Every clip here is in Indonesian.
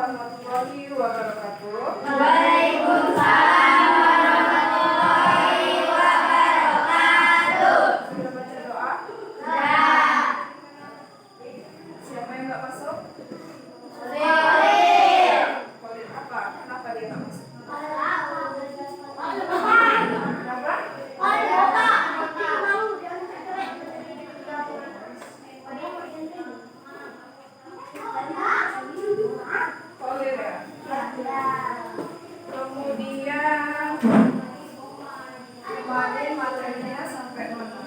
warahmatullahi wabarakatuh. Waalaikumsalam warahmatullahi wabarakatuh. Sudah baca doa? Sudah. Siapa yang nggak masuk? Boleh. Khalil apa? Kenapa dia nggak masuk? Kenapa? Khalil ya. Kemudian kemarin materinya sampai mana?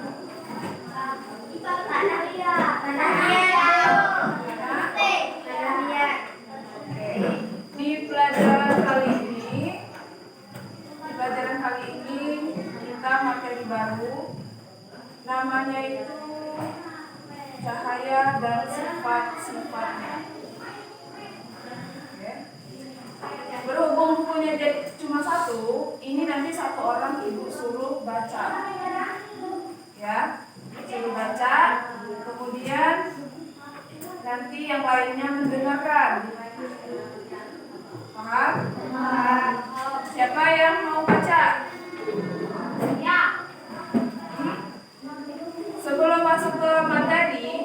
Di pelajaran kali ini kita materi baru, namanya itu cahaya dan sifat-sifatnya. Oke. Berhubung bukunya jadi cuma satu, ini nanti satu orang ibu suruh baca, ya, suruh baca, kemudian nanti yang lainnya mendengarkan. Paham? Siapa yang mau baca? Ya. Sebelum masuk ke materi,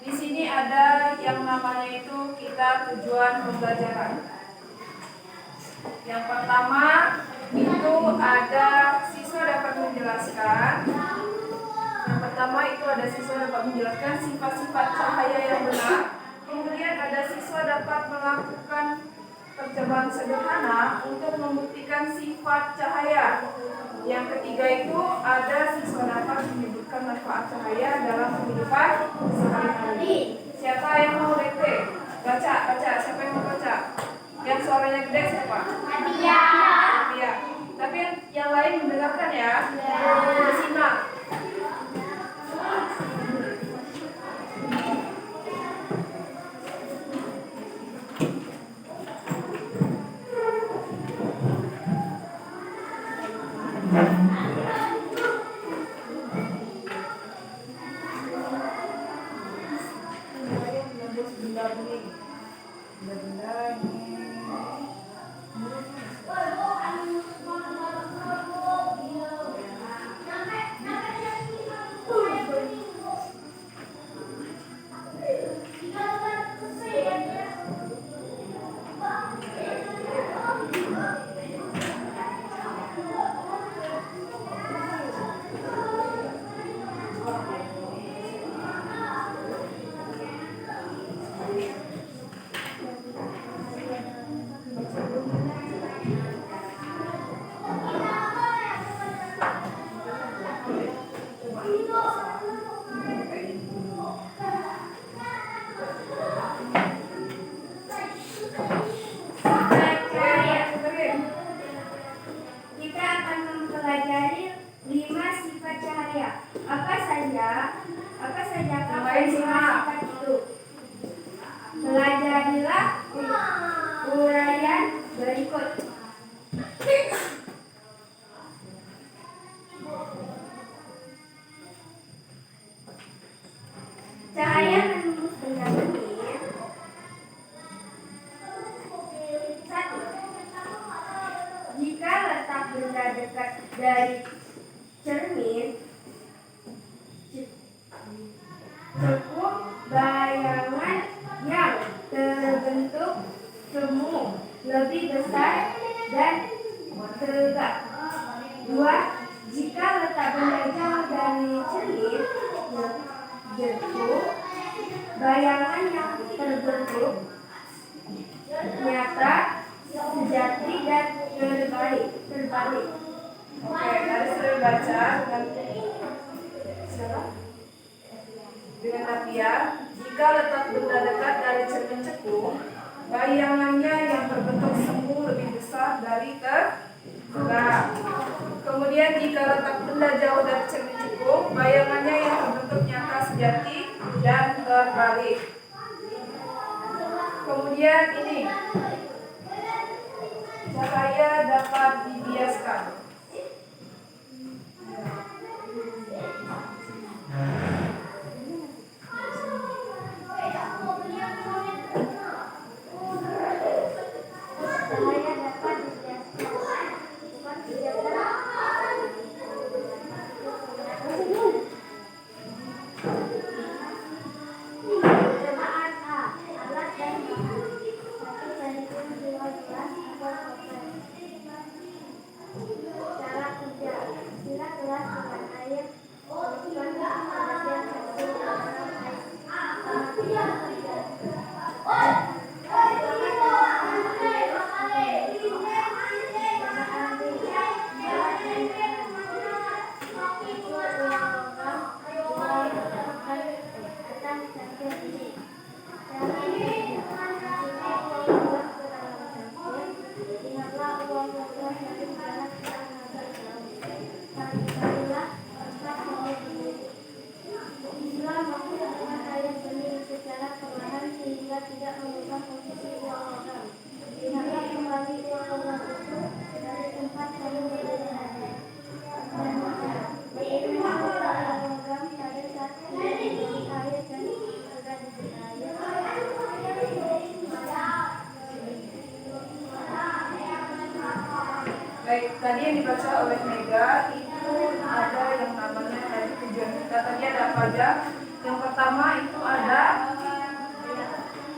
di sini ada yang namanya itu kita tujuan pembelajaran. Yang pertama itu ada siswa dapat menjelaskan. Yang pertama itu ada siswa dapat menjelaskan sifat-sifat cahaya yang benar. Kemudian ada siswa dapat melakukan percobaan sederhana untuk membuktikan sifat cahaya. Yang ketiga itu ada siswa dapat menyebutkan manfaat cahaya dalam kehidupan sehari-hari. Siapa yang mau dikte? Baca. Siapa yang mau baca? Yang suaranya gede siapa? Nadia. Nadia. Tapi yang lain mendengarkan ya. Bersimak. Kita akan mempelajari 5 sifat cahaya. Apa saja Mulai 5 sifat itu? Pelajarilah uraian berikut. Cahaya menembus benda-benda. 1. Jika letak benda dekat dari cermin, cukup bayangan yang terbentuk semu lebih besar dan tegak. 2. Jika letak benda jauh dari cermin, cukup bayangan yang terbentuk nyata, sejati dan terbalik. Oke, tadi sudah baca dengan siapa? Dengan Nadia. Jika letak benda dekat dari cermin cekung, bayangannya yang berbentuk semu lebih besar dari tegak. Kemudian jika letak benda jauh dari cermin cekung, bayangannya yang berbentuk nyata, sejati dan terbalik. Kemudian ini, cahaya dapat dibiaskan. sehingga tidak mengubah posisi ruang logam. Lihatlah kembali ruang logam itu dari tempat kamu berada. Beriringan ruang logam pada saat ia menjadi air dan sudah menjadi air. Baik, tadi yang dibaca oleh Mega itu ada yang namanya tadi tujuan kita. Tadi ada apa aja? Yang pertama itu ada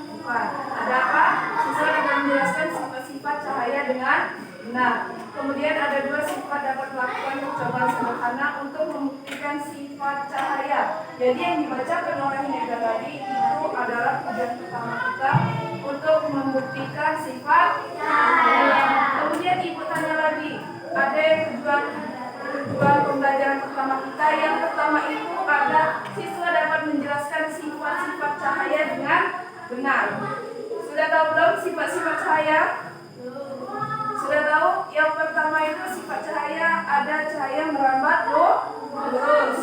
bukan. Ada apa? Siswa dapat menjelaskan sifat-sifat cahaya dengan benar. Kemudian ada dua sifat dapat melakukan percobaan sederhana untuk membuktikan sifat cahaya. Jadi yang dibacakan oleh Mega tadi itu adalah tujuan pertama kita untuk membuktikan sifat cahaya. Kemudian ibu tanya lagi, ada yang tujuan pembelajaran pertama kita. Yang pertama itu ada siswa dapat menjelaskan sifat-sifat cahaya dengan benar. Sudah tahu belum sifat-sifat cahaya? Sudah tahu? Yang pertama itu sifat cahaya ada cahaya merambat lurus.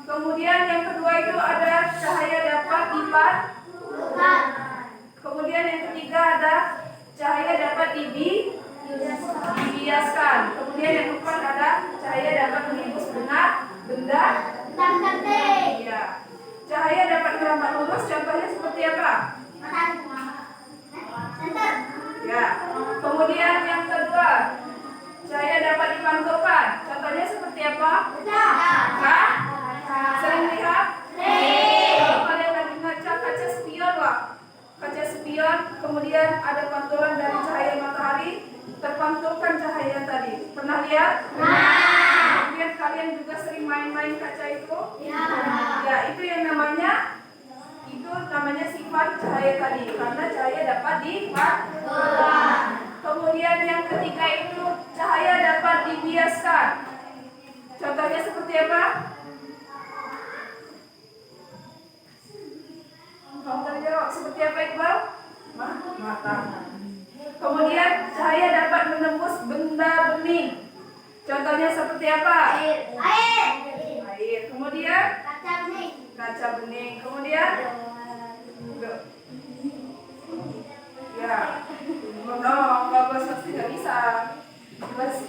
Kemudian yang kedua itu ada cahaya dapat dipantulkan. Kemudian yang ketiga ada cahaya dapat dibiaskan. Kemudian yang keempat ada cahaya dapat menembus benda. Iya. Cahaya dapat merambat lurus. Contohnya seperti apa? Ya. Kemudian yang kedua, cahaya dapat dipantulkan. Contohnya seperti apa? Hah? Sering lihat? Kalau kalian lagi ngaca kaca spion lah. Kaca spion, kemudian ada pantulan dari cahaya matahari, terpantulkan cahaya tadi. Pernah lihat? Kemudian kalian juga sering main-main kaca itu? Ya, itu yang namanya sifat cahaya tadi, karena cahaya dapat dipantulkan. Kemudian yang ketiga itu cahaya dapat dibiaskan. Contohnya seperti apa? Kamu terjawab seperti apa, Iqbal? Mata. Kemudian cahaya dapat menembus benda bening. Contohnya seperti apa? Air. Kemudian kaca bening. Kemudian ya. Kalau bahas pasti nggak bisa.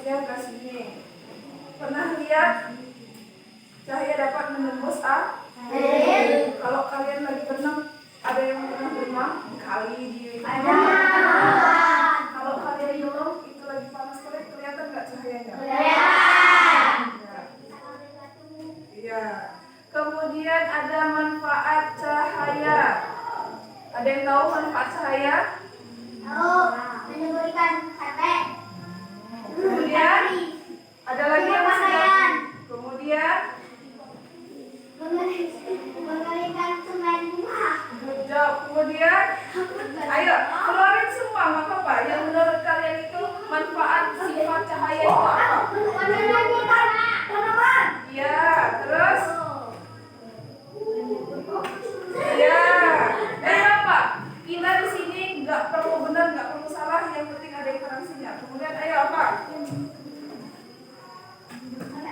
Gas bening. Pernah lihat cahaya dapat menembus air? Kalau kalian lagi berenang, ada yang pernah berenang kali di kalau kalian nyelam itu lagi panas sekali, kelihatan nggak cahayanya? Iya. Kemudian ada manfaat cahaya. Ada yang tahu manfaat cahaya? Menyembuhkan capek. Kemudian ada lagi yang masih. Kemudian mengalihkan semen bunga. Kemudian ayo keluarin semua, nggak apa-apa. Yang menurut kalian itu manfaat sifat cahaya itu apa? Iya, terus? Iya. Apa? Kita di sini nggak perlu benar, nggak perlu salah. Yang penting ada interaksinya. Kemudian ayo apa?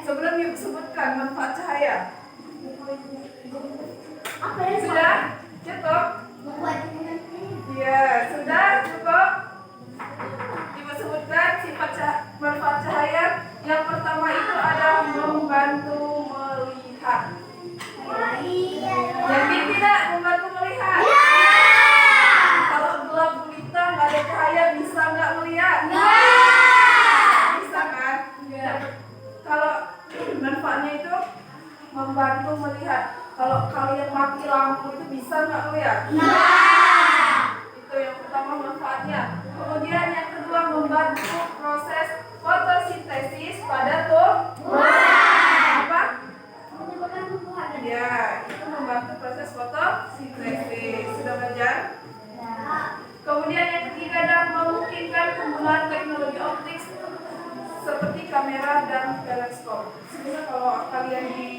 Sebelum disebutkan manfaat cahaya. Sudah? Cukup? Iya, sudah cukup. Ibu sebutkan sifat manfaat cahaya. Yang pertama itu ada membantu melihat. Yakin tidak membantu melihat? Kalau gelap gulita nggak ada cahaya bisa nggak melihat? Bisa kan? Kalau manfaatnya itu membantu melihat. Kalau kalian mati lampu itu bisa nggak melihat? Itu yang pertama manfaatnya. Kemudian yang kedua membantu proses fotosintesis pada tumbuhan. Apa? Menyebabkan tumbuhan. Ya, itu membantu proses fotosintesis. Sudah belajar? Kemudian yang ketiga adalah memungkinkan penggunaan teknologi optik seperti kamera dan teleskop. Sebenarnya kalau kalian di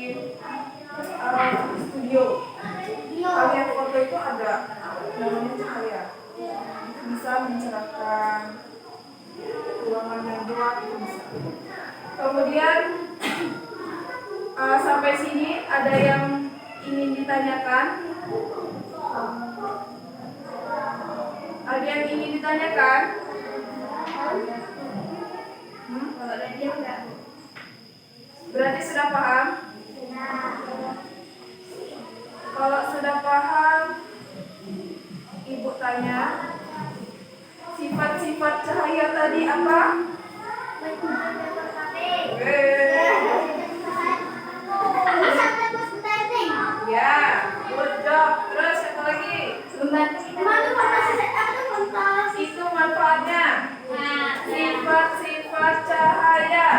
studio, kalian foto itu ada namanya cahaya. Bisa mencerahkan ruangan yang gelap itu bisa. Kemudian sampai sini ada yang ingin ditanyakan? yang ingin ditanyakan? Kalau ada dia enggak. Berarti sudah paham? Kalau sudah paham, Ibu tanya, sifat-sifat cahaya tadi apa? Ya, good job. Terus apa lagi? Itu manfaatnya. Sifat-sifat cahaya.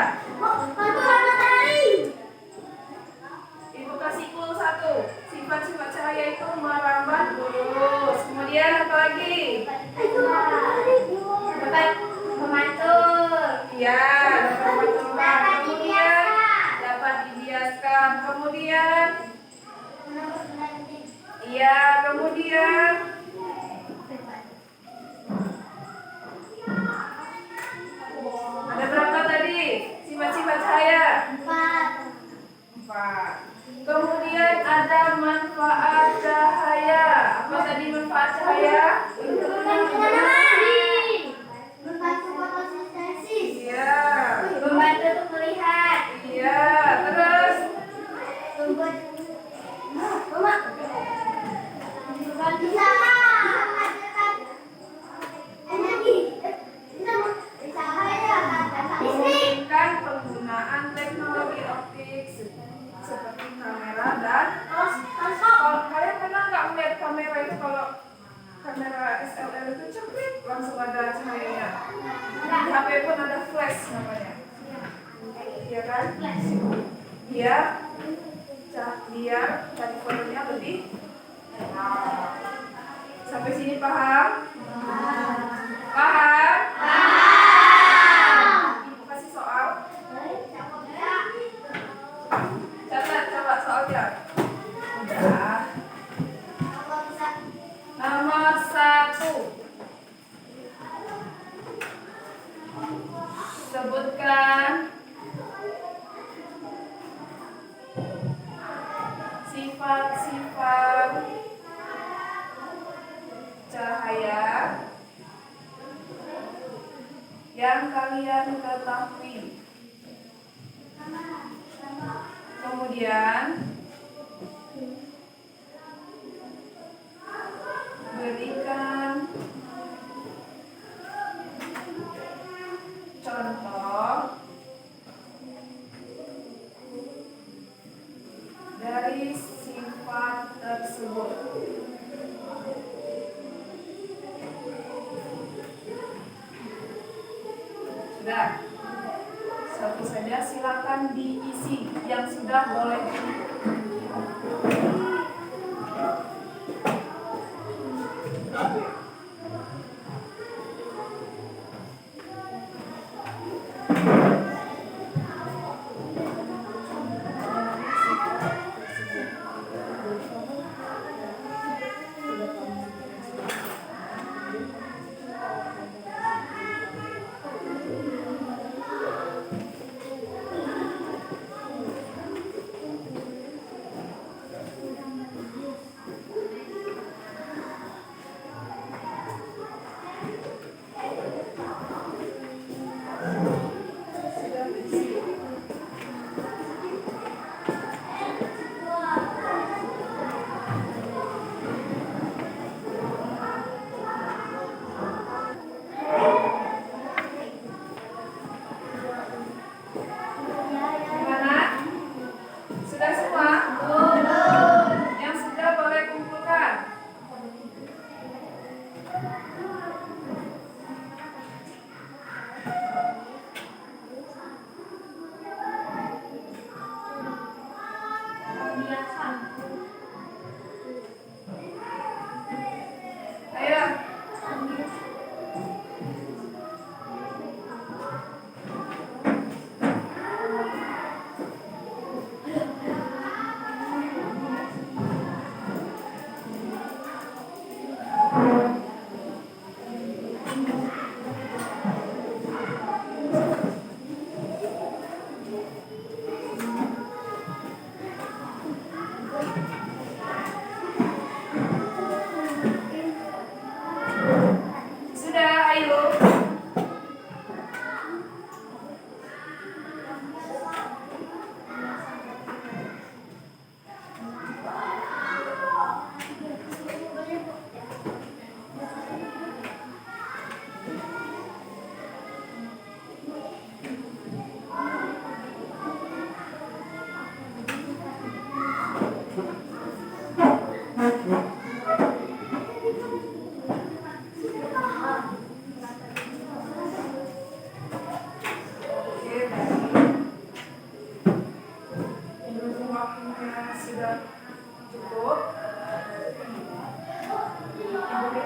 Ibu kasih clue satu. Sifat-sifat cahaya itu merambat lurus. Kemudian apa lagi? Iya, dapat memantul. Kemudian dapat dibiaskan. Kemudian iya, kemudian ada berapa tadi? Sifat-sifat cahaya? 4. Kemudian ada manfaat cahaya. Apa tadi manfaat cahaya? Iya. Membantu untuk melihat. Iya, terus memungkinkan penggunaan teknologi optik seperti kamera dan kalau kalian pernah nggak melihat kamera itu, kalau kamera SLR itu cepet langsung ada cahayanya. Di HP pun ada flash namanya. Iya kan? Biar cari fotonya lebih. Sampai sini paham? Paham? Ibu kasih soal. Catat, coba soalnya. Udah. Nomor 1. Sebutkan sifat-sifat cahaya yang kalian ketahui. Kemudian berikan contoh dari sifat tersebut. Sudah. Satu saja, silakan diisi. Yang sudah boleh.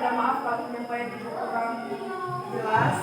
minta maaf kalau penyampaian itu kurang jelas.